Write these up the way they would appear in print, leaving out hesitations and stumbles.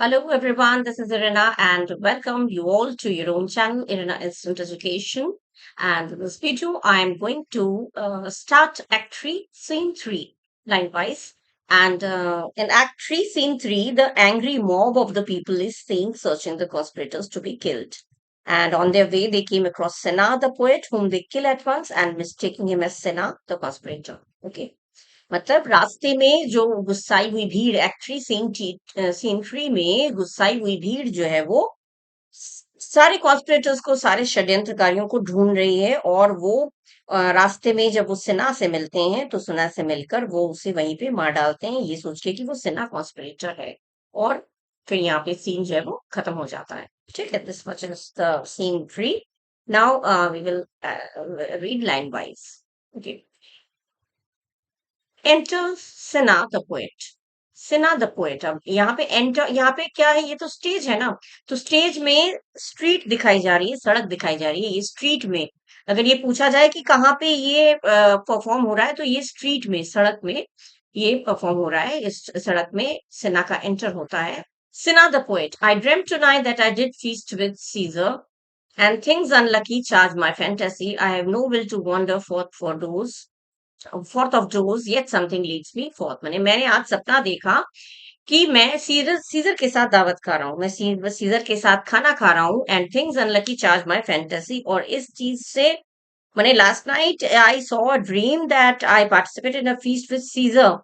Hello everyone, this is Irina and welcome you all to your own channel, Irina Instant Education. And in this video, I am going to start Act 3, Scene 3, line wise. And in Act 3, Scene 3, the angry mob of the people is seen searching the conspirators to be killed. And on their way, they came across Sena, the poet, whom they kill at once and mistaking him as Sena, the conspirator. Okay. मतलब रास्ते में जो गुस्साई हुई भीड़ actually scene three में गुस्साई हुई भीड़ जो है वो सारे कॉन्स्पिरेटर्स को सारे षड्यंत्रकारियों को ढूंढ रही है और वो रास्ते में जब वो सिन्हा से मिलते हैं तो सिन्हा से मिलकर वो उसे वहीं पे मार डालते हैं ये सोच के कि वो सिन्हा कॉन्स्पिरेटर है और फिर यहाँ पे सीन जो है वो खत्म हो जाता है ठीक है this much is the scene three now we will read line wise okay enter Cinna the poet Cinna the poet अब यहाँ पे एंटर यहाँ पे क्या है ये तो स्टेज है ना तो स्टेज में स्ट्रीट दिखाई जा रही है सड़क दिखाई जा रही है ये स्ट्रीट में अगर ये पूछा जाए कि कहाँ पे ये परफॉर्म हो रहा है तो ये स्ट्रीट में सड़क में ये परफॉर्म हो रहा है इस सड़क में सिन्हा का एंटर होता है Cinna the poet I dream tonight that I did feast with Caesar and things unlucky charge my fantasy. I have no will to wander forth for those fourth of dose yet something leads me forth मैंने आज सपना देखा कि मैं scissor scissor के साथ दावत खा रहा हूँ मैं सीजर के साथ खाना खा रहा हूँ and things unlucky charge my fantasy और इस चीज से मैंने last night I saw a dream that I participated in a feast with Caesar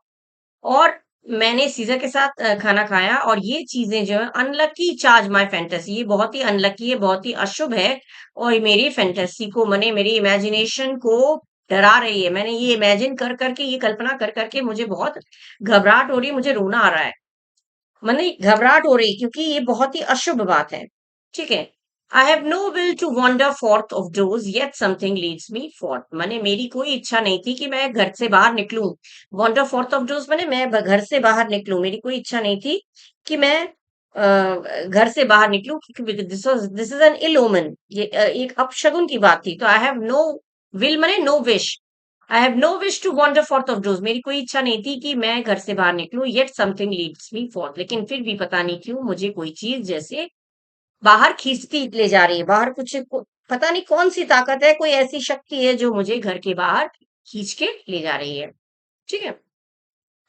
और मैंने सीजर के साथ खाना खाया और ये चीजें जो है अनलकी चार्ज माय फैंटेसी ये बहुत ही अनलकी है बहुत ही अशुभ है और मेरी फैंटेसी को मैंने मेरी इमेजिनेशन को डरा रही है मैंने ये इमेजिन कर करके ये कल्पना कर करके मुझे बहुत घबराहट हो रही है मुझे रोना आ रहा है मैंने घबराहट हो रही है क्योंकि ये बहुत ही अशुभ बात है ठीक है I have no will to wander forth of doors yet something leads me forth मैंने मेरी कोई इच्छा नहीं थी कि मैं घर से बाहर निकलूं वॉन्डर फोर्थ ऑफ डोर्स मैंने घर से बाहर निकलूं मेरी कोई इच्छा नहीं थी कि मैं घर से बाहर निकलूं क्योंकि दिस इज एन इल ओमन ये एक अपशगुन की बात थी तो आई हैव नो विल मैंने no wish I have no wish to wander forth of doors मेरी कोई इच्छा नहीं थी कि मैं घर से बाहर निकलूं yet something leads me forth लेकिन फिर भी पता नहीं क्यों मुझे कोई चीज जैसे बाहर खींचती ले जा रही है बाहर पता नहीं कौन सी ताकत है कोई ऐसी शक्ति है जो मुझे घर के बाहर खींच के ले जा रही है ठीक है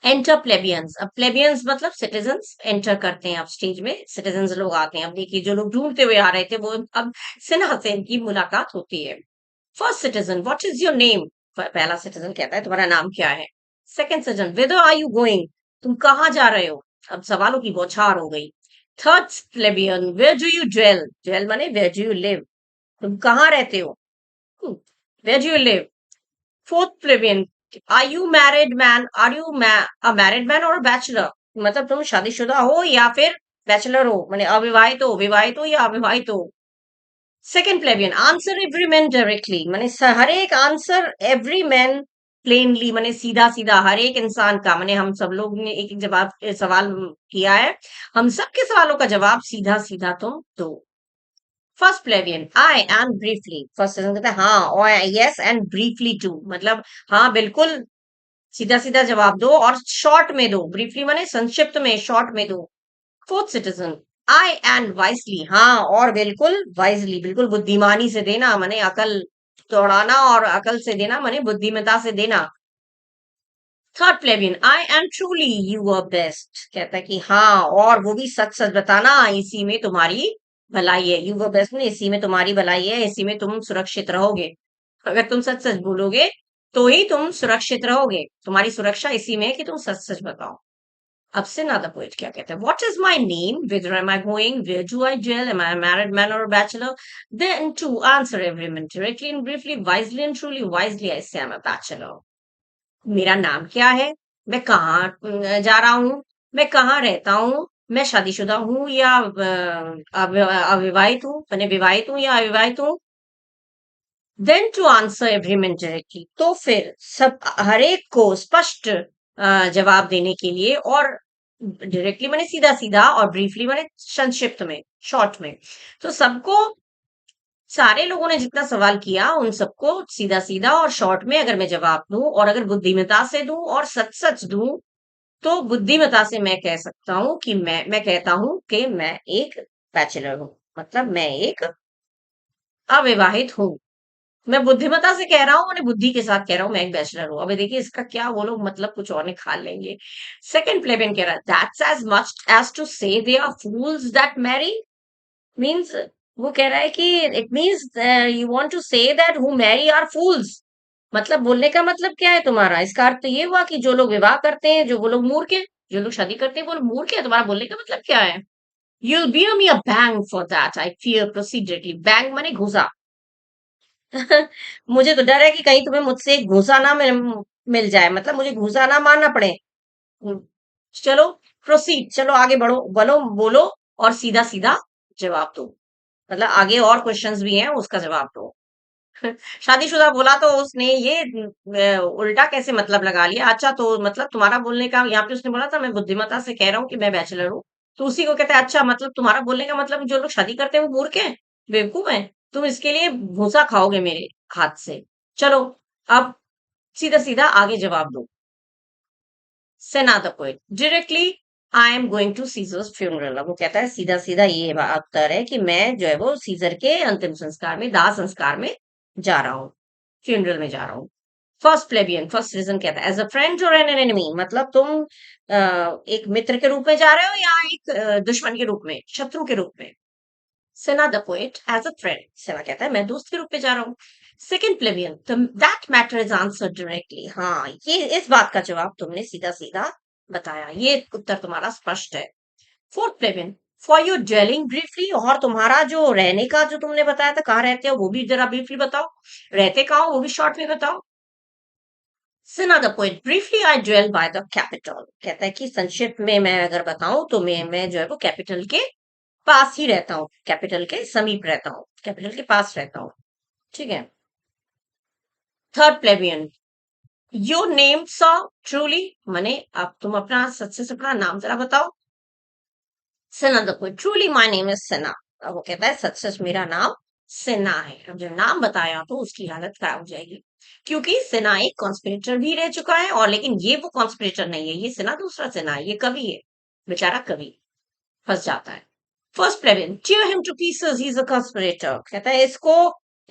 एंटर प्लेबियंस अब प्लेबियंस मतलब सिटीजन्स एंटर करते हैं अब स्टेज में सिटीजन्स लोग आते हैं अब देखिए जो लोग ढूंढते हुए आ रहे थे वो अब सिन्हा से इनकी मुलाकात होती है first citizen what is your name पहला सिटीजन कहता है तुम्हारा नाम क्या है second citizen whither are you going तुम कहाँ जा रहे हो अब सवालों की बौछार हो गई third plebeian where do you dwell dwell माने वेयर डू यू लिव तुम कहाँ रहते हो where do you live fourth plebeian are you married man are you a married man और बैचलर मतलब तुम शादीशुदा हो या फिर बैचलर हो माने विवाहित हो या अविवाहित हो second plebeian answer every man directly माने हर एक आंसर एवरी मैन प्लेनली माने सीधा सीधा हर एक इंसान का माने हम सब लोग ने एक एक जवाब सवाल किया है हम सबके सवालों का जवाब सीधा सीधा तुम दो first plebeian I and briefly first session कहता है हाँ और यस एंड ब्रीफली टू मतलब हाँ बिल्कुल सीधा सीधा जवाब दो और शॉर्ट में दो ब्रीफली माने संक्षिप्त में शॉर्ट में दो fourth citizen I and wisely हाँ और बिल्कुल वाइजली बिल्कुल बुद्धिमानी से देना माने अकल दौड़ाना और अकल से देना माने बुद्धिमता से देना third plebeian I am truly you are best कहता है कि हाँ और वो भी सच सच बताना इसी में तुम्हारी भलाई है यू आर बेस्ट में इसी में तुम्हारी भलाई है इसी में तुम सुरक्षित रहोगे अगर तुम सच सच बोलोगे तो ही तुम सुरक्षित रहोगे तुम्हारी सुरक्षा इसी में है कि तुम सच सच बताओ अब से नादा पोएट क्या कहता है what is my name where am I going where do I dwell am I married man और bachelor then to answer everyone directly and briefly wisely and truly wisely I say I am a bachelor मेरा नाम क्या है मैं कहाँ जा रहा हूँ मैं कहाँ रहता हूँ मैं शादीशुदा हूँ या अविवाहित हूँ मैंने विवाहित हूँ या अविवाहित हूँ then to answer everyone directly तो फिर सब हर एक को स्पष्ट जवाब देने के लिए और डायरेक्टली मैंने सीधा सीधा और ब्रीफली मैंने संक्षिप्त में शॉर्ट में तो सबको सारे लोगों ने जितना सवाल किया उन सबको सीधा सीधा और शॉर्ट में अगर मैं जवाब दूं और अगर बुद्धिमता से दूं और सच सच दूं तो बुद्धिमता से मैं कह सकता हूँ कि मैं कहता हूँ कि मैं एक बैचलर हूँ, मतलब मैं एक अविवाहित हूँ। मैं बुद्धिमता से कह रहा हूँ, मैंने बुद्धि के साथ कह रहा हूँ, मैं एक बैचलर हूँ। अबे देखिए इसका क्या, वो लोग मतलब कुछ और निकाल लेंगे। सेकंड प्लेबेन कह रहा है, that's as much as to say they are fools that marry. Means वो कह रहा है कि it means you want to say that who marry are fools. मतलब बोलने का मतलब क्या है तुम्हारा? इसका अर्थ तो ये हुआ कि जो लोग विवाह करते हैं, जो वो लोग मूर्ख हैं, जो लोग शादी करते हैं वो लोग मूर्ख हैं। तुम्हारा बोलने का मतलब क्या है? You'll bear me a bang for that, I fear proceededly. Bang माने घूसा। मुझे तो डर है कि कहीं तुम्हें मुझसे एक घूसा ना मिल जाए, मतलब मुझे घूसा ना मारना पड़े। हम्म, चलो प्रोसीड, चलो आगे बढ़ो, बोलो बोलो और सीधा सीधा जवाब दो। मतलब आगे और क्वेश्चंस भी हैं, उसका जवाब दो। शादीशुदा बोला तो उसने ये उल्टा कैसे मतलब लगा लिया? अच्छा तो मतलब तुम्हारा बोलने का, यहाँ पे उसने बोला था मैं बुद्धिमत्ता से कह रहा हूँ कि मैं बैचलर हूँ, तो उसी को कहता है अच्छा मतलब तुम्हारा बोलने का मतलब जो लोग शादी करते हैं वो मूर्ख हैं, बेवकूफ हैं, तुम इसके लिए भूसा खाओगे मेरे हाथ से। चलो अब सीधा सीधा आगे जवाब दो। Cinna the poet directly I am going to Caesar's funeral. वो कहता है सीधा सीधा ये बात उत्तर है कि मैं जो है वो सीजर के अंतिम संस्कार में, दाह संस्कार में जा रहा हूँ, फ्यूनरल में जा रहा हूँ। फर्स्ट प्लेबियन, फर्स्ट सिटीजन कहता है एज अ फ्रेंड और एन एनिमी, मतलब तुम एक मित्र के रूप में जा रहे हो या एक दुश्मन के रूप में, शत्रु के रूप में? Cinna the poet as a friend, Cinna कहता है मैं दोस्त के रूप में जा रहा हूँ। Second plebeian, that matter is answer directly. हाँ, ये इस बात का जवाब तुमने सीधा सीधा बताया, ये उत्तर तुम्हारा स्पष्ट है। Fourth plebeian, for your dwelling briefly, और तुम्हारा जो रहने का जो तुमने बताया था, कहाँ रहते हो वो भी जरा ब्रीफली बताओ, रहते कहाँ हो वो भी शॉर्ट में बताओ। Cinna the poet, briefly I dwell by the Capitol, कहता है कि संक्षिप्त में मैं अगर बताऊं तो मैं जो है वो कैपिटल के पास ही रहता हूँ, कैपिटल के समीप रहता हूँ, कैपिटल के पास रहता हूँ। ठीक है। Third plebeian, your name so truly, माने अब तुम अपना सच से अपना नाम जरा बताओ। Sinha the poet, truly my name is Sinha. अब वो कहता है सच सच मेरा नाम सिन्हा है। अब जब नाम बताया तो उसकी हालत खराब हो जाएगी, क्योंकि सिन्हा एक कॉन्स्पिरेटर भी रह चुका है, और लेकिन ये वो कॉन्स्पिरेटर नहीं है, ये सिन्हा दूसरा सिन्हा है, ये कवि है, बेचारा कवि फंस जाता है। First plebeian, tear him to pieces, he is a conspirator, कहता है इसको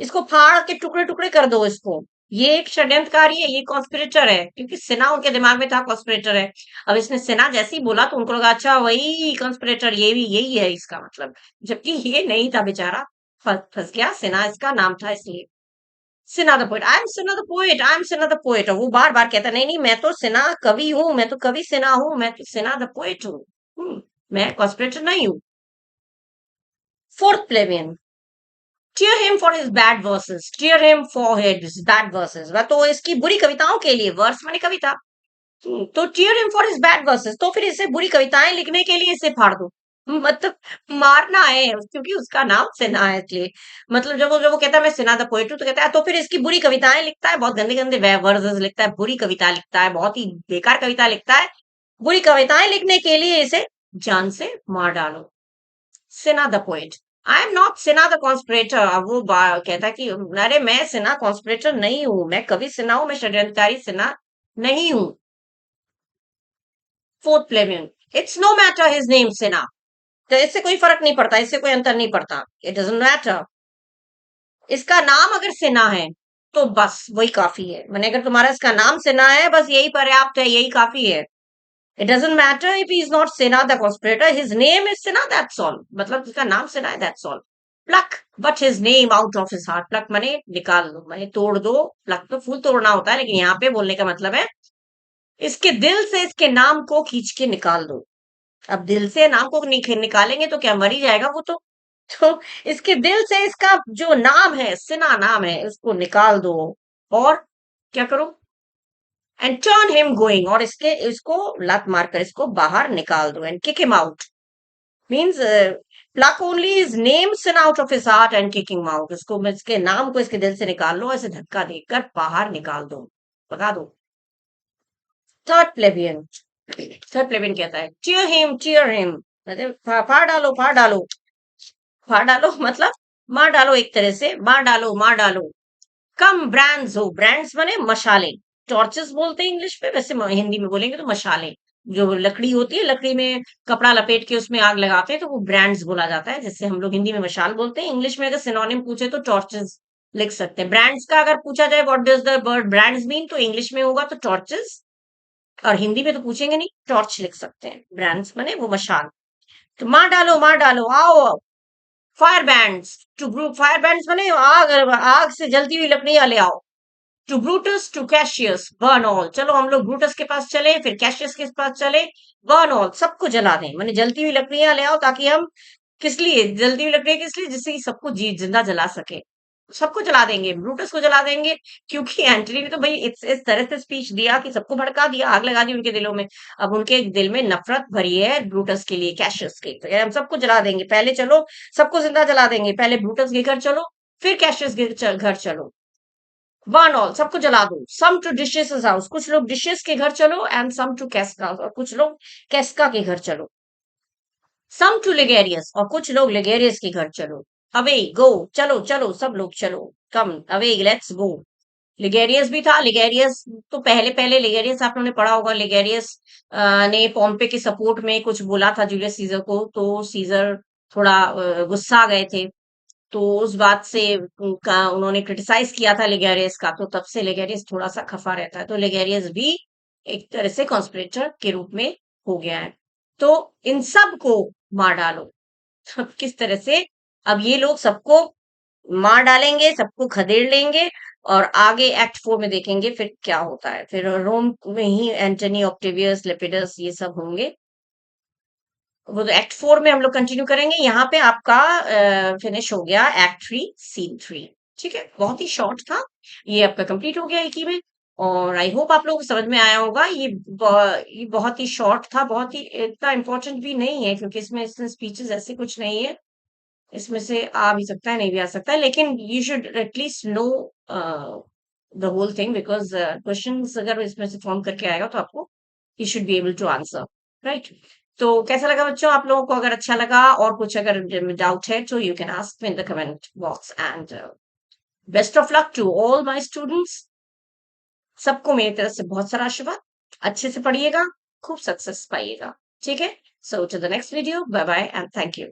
इसको फाड़ के टुकड़े टुकड़े कर दो इसको, ये एक षड्यंत्रकारी है, ये कॉन्स्पिरेटर है, क्योंकि सिन्हा उनके दिमाग में था कॉन्स्पिरेटर है। अब इसने सिन्हा जैसे ही बोला तो उनको लगा अच्छा वही कॉन्स्पिरेटर, ये भी यही है इसका मतलब, जबकि ये नहीं था बेचारा, फंस गया, सिन्हा इसका नाम था इसलिए। Sinha the poet, I am Sinha the poet, I am Sinha the poet, वो बार बार कहता नहीं नहीं मैं तो सिन्हा कवि हूँ, मैं तो कवि सिन्हा हूँ, मैं तो सिन्हा द पोएट हूँ। मैं कॉन्स्पिरेटर नहीं हूँ। Fourth plebeian, cheer him for his bad verses, cheer him for his bad verses, वह तो इसकी बुरी कविताओं के लिए, वर्स माने कविता, तो cheer him for his bad verses, तो फिर इसे बुरी कविताएं लिखने के लिए इसे फाड़ दो। मतलब मारना है क्योंकि उसका नाम सिन्हा है इसलिए। मतलब जब वो कहता है मैं सिन्हा द पोएट हूँ, तो कहता है तो फिर इसकी बुरी कविताएं लिखता है, बहुत गंदे गंदे वर्सेस लिखता है, बुरी कविता लिखता है, बहुत ही बेकार कविता लिखता है, बुरी कविताएं लिखने के लिए इसे जान से मार डालो। Sinha the poet, I am not Cinna the conspirator. अब वो कहता है कि अरे मैं सिन्हा कॉन्स्पिरेटर नहीं हूं, मैं कवि सिन्हा हूं, मैं षड्यंत्रकारी सिन्हा नहीं हूं। Fourth plebeian, it's no matter his name Cinna, तो इससे कोई फर्क नहीं पड़ता, इससे कोई अंतर नहीं पड़ता, इट डजंट मैटर, इसका नाम अगर सिन्हा है तो बस वही काफी है, मैंने अगर तुम्हारा इसका नाम सिन्हा है बस यही पर्याप्त है, यही काफी है। It doesn't matter if he is not Cinna the conspirator, his name is Cinna, that's all, मतलब उसका नाम सिन्हा है, that's all. Pluck but his name out of his heart, pluck माने निकाल दो, माने तोड़ दो, प्लक तो फूल तोड़ना होता है, लेकिन यहाँ पे बोलने का मतलब है इसके दिल से इसके नाम को खींच के निकाल दो। अब दिल से नाम को निकालेंगे तो क्या मर ही जाएगा वो तो इसके दिल से इसका जो नाम है, सिन्हा नाम है, इसको निकाल दो, और क्या करो, एंड टर्न हिम गोइंग, और इसको लात मारकर इसको बाहर निकाल दो, and kick him out, means pluck only is name Cinna out of his heart and kick him out, इसको इसके नाम को इसके दिल से निकाल लो, ऐसे धक्का देकर बाहर निकाल दो, भगा दो। थर्ड प्लेबियन, थर्ड प्लेबियन कहता है चीयर हिम, मतलब फाड़ डालो फाड़ डालो, फाड़ डालो मतलब मार डालो, एक तरह से मार डालो मार डालो। कम ब्रांड्स हो, ब्रांड्स माने मशाले, टॉर्चेस बोलते हैं इंग्लिश में, वैसे हिंदी में बोलेंगे तो मशाले, जो लकड़ी होती है, लकड़ी में कपड़ा लपेट के उसमें आग लगाते हैं, तो वो ब्रांड्स बोला जाता है, जिससे हम लोग हिंदी में मशाल बोलते हैं। इंग्लिश में अगर सिनोनिम पूछे तो टॉर्चेस लिख सकते हैं। ब्रांड्स का अगर पूछा जाए what does the word brands mean, तो इंग्लिश में होगा तो टॉर्चेस, और हिंदी में तो पूछेंगे नहीं, टॉर्च लिख सकते हैं। ब्रांड्स माने वो मशाल। तो मार डालो, आओ, fire brands to group, fire brands माने आग, आग से जलती हुई लकड़ियां ले आओ। To Brutus to Cassius burn all, चलो हम लोग ब्रूटस के पास चले, फिर कैशियस के पास चले, बर्न ऑल, सबको जला दें, माने जलती हुई लकड़ियां ले आओ, ताकि हम, किस लिए जलती हुई लकड़ियां, किस लिए, जिससे कि सबको जिंदा जला सके। सबको जला देंगे, ब्रूटस को जला देंगे, क्योंकि एंटनी ने तो भाई इस तरह से स्पीच दिया कि सबको भड़का दिया, आग लगा दी उनके दिलों में। अब उनके दिल में नफरत भरी है ब्रूटस के लिए, कैशियस के, तो हम सबको जला देंगे। पहले चलो सबको जिंदा जला देंगे, पहले ब्रूटस के घर चलो, फिर कैशियस के घर चलो, बर्न ऑल, सबको जला दो। सम टू डिशेस हाउस, कुछ लोग डिशेस के घर चलो, एंड सम टू कैस्का, और कुछ लोग कैस्का के घर चलो। सम टू लिगेरियस, और कुछ लोग लिगेरियस के घर चलो। अवे गो, चलो चलो सब लोग चलो, कम अवे लेट्स गो। लिगेरियस भी था, लिगेरियस तो पहले पहले लिगेरियस आप लोगों ने पढ़ा होगा, लिगेरियस ने पोम्पे के सपोर्ट में कुछ बोला था जूलियस सीजर को, तो सीजर थोड़ा गुस्सा गए थे, तो उस बात से उनका उन्होंने क्रिटिसाइज किया था लिगेरियस का, तो तब से लिगेरियस थोड़ा सा खफा रहता है, तो लिगेरियस भी एक तरह से कॉन्स्पिरेटर के रूप में हो गया है। तो इन सब को मार डालो। अब किस तरह से, अब ये लोग सबको मार डालेंगे, सबको खदेड़ लेंगे, और आगे एक्ट 4 में देखेंगे फिर क्या होता है। फिर रोम में ही एंटनी ऑक्टेवियस लेपिडस ये सब होंगे। वो तो एक्ट 4 में हम लोग कंटिन्यू करेंगे। यहाँ पे आपका फिनिश हो गया एक्ट 3 सीन 3। ठीक है, बहुत ही शॉर्ट था, ये आपका कंप्लीट हो गया एक ही में। और आई होप आप लोगों को समझ में आया होगा। ये बहुत ही शॉर्ट था, बहुत ही इतना इम्पोर्टेंट भी नहीं है, क्योंकि इसमें स्पीचेस ऐसे कुछ नहीं है। इसमें से आ भी सकता है, नहीं भी आ सकता है, लेकिन you should at least know the whole thing, because questions अगर इसमें से फॉर्म करके आएगा तो आपको you should be able to answer, right. तो कैसा लगा बच्चों आप लोगों को? अगर अच्छा लगा और कुछ अगर डाउट है तो you can ask me in the comment box, and best of luck to all my students. सबको मेरी तरफ से बहुत सारा आशीर्वाद। अच्छे से पढ़िएगा, खूब सक्सेस पाइएगा। ठीक है, so to the next video, bye bye and thank you.